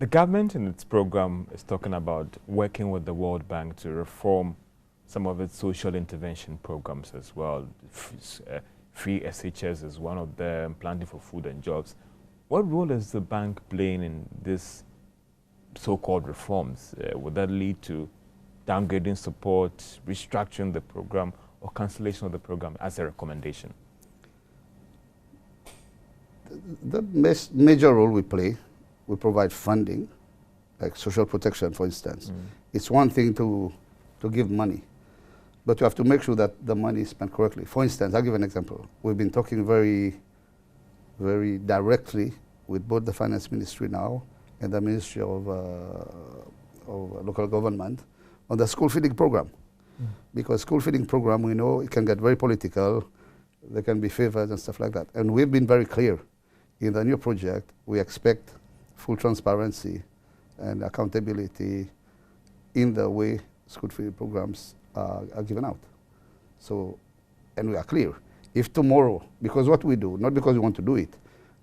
The government in its program is talking about working with the World Bank to reform some of its social intervention programs as well. Free SHS is one of them, planting for food and jobs. What role is the bank playing in this so-called reforms? Would that lead to downgrading support, restructuring the program, or cancellation of the program as a recommendation? The major role we play, we provide funding, like social protection, for instance. It's one thing to give money, but you have to make sure that the money is spent correctly. For instance, I'll give an example. We've been talking very directly with both the Finance Ministry now and the Ministry of Local Government on the school feeding program. Because school feeding program, we know it can get very political, there can be favors and stuff like that. And we've been very clear. In the new project, we expect full transparency and accountability in the way school feeding programs are given out. So, and we are clear. If tomorrow, because what we do, not because we want to do it,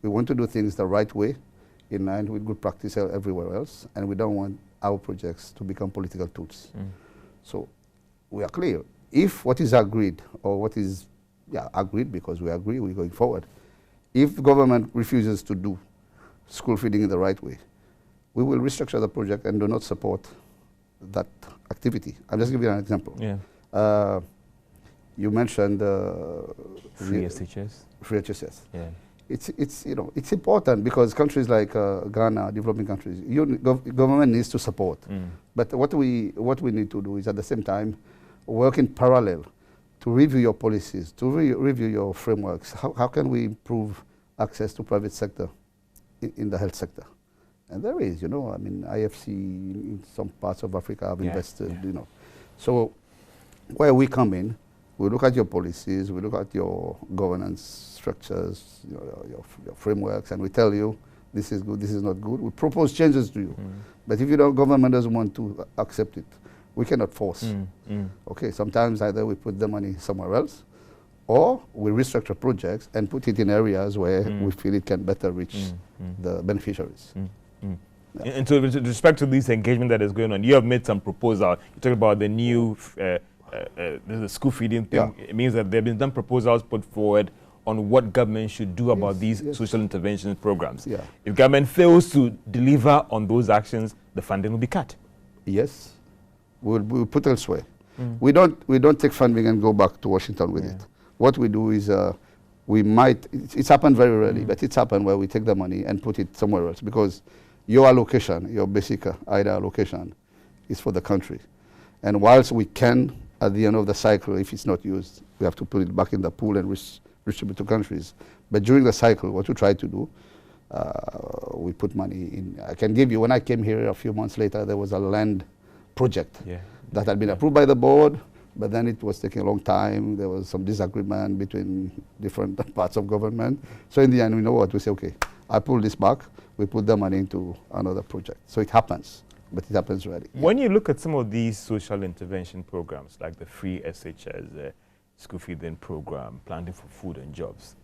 we want to do things the right way, in line with good practice everywhere else, and we don't want our projects to become political tools. So we are clear. If what is agreed, or what is agreed because we agree, we're going forward. If government refuses to do school feeding in the right way, we will restructure the project and do not support that activity. I'll just give you an example. Yeah. You mentioned free SHS. Free SHS. Yeah. It's important because countries like Ghana, developing countries, government needs to support. But what we need to do is at the same time work in parallel to review your policies, to review your frameworks. How can we improve access to private sector in the health sector? And there is, I mean, IFC in some parts of Africa have invested, So where we come in, we look at your policies, we look at your governance structures, your frameworks, and we tell you, this is good, this is not good. We propose changes to you. But if government doesn't want to accept it, we cannot force. Okay, sometimes either we put the money somewhere else, or we restructure projects and put it in areas where we feel it can better reach the beneficiaries. Yeah. And so with respect to this engagement that is going on, you have made some proposal. You talked about the new the school feeding thing. It means that there have been some proposals put forward on what government should do about these social intervention programs. If government fails to deliver on those actions, the funding will be cut. Yes. We'll put elsewhere. We don't take funding and go back to Washington with it. What we do is it's happened very rarely, but it's happened where we take the money and put it somewhere else because your allocation, your basic IDA allocation is for the country. And whilst we can, at the end of the cycle, if it's not used, we have to put it back in the pool and distribute to countries. But during the cycle, what we try to do, we put money in. I can give you, when I came here a few months later, there was a land project that had been approved by the board, but then it was taking a long time. There was some disagreement between different parts of government. So in the end, we know what, we say, okay, I pull this back, we put the money into another project. So it happens, but it happens rarely. When you look at some of these social intervention programs, like the free SHS, school feeding program, planting for food and jobs,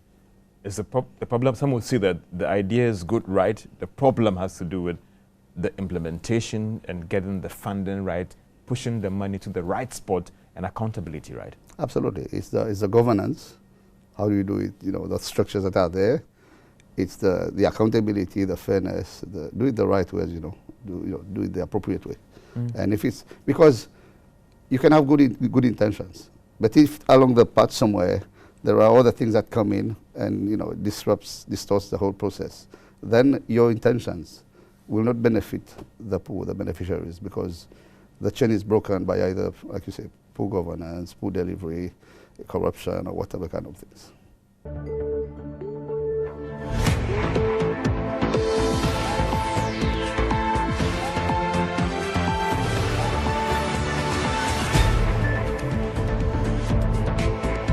is the problem, some would say that the idea is good, right? The problem has to do with the implementation and getting the funding right, pushing the money to the right spot, and accountability, right? Absolutely. It's the governance. How do you do it? The structures that are there. It's the accountability, the fairness. Do it the right way, do it the appropriate way. And if it's because you can have good intentions, but if along the path somewhere there are other things that come in and distorts the whole process, then your intentions will not benefit the poor, the beneficiaries, because the chain is broken by either, like you say, poor governance, poor delivery, corruption, or whatever kind of things.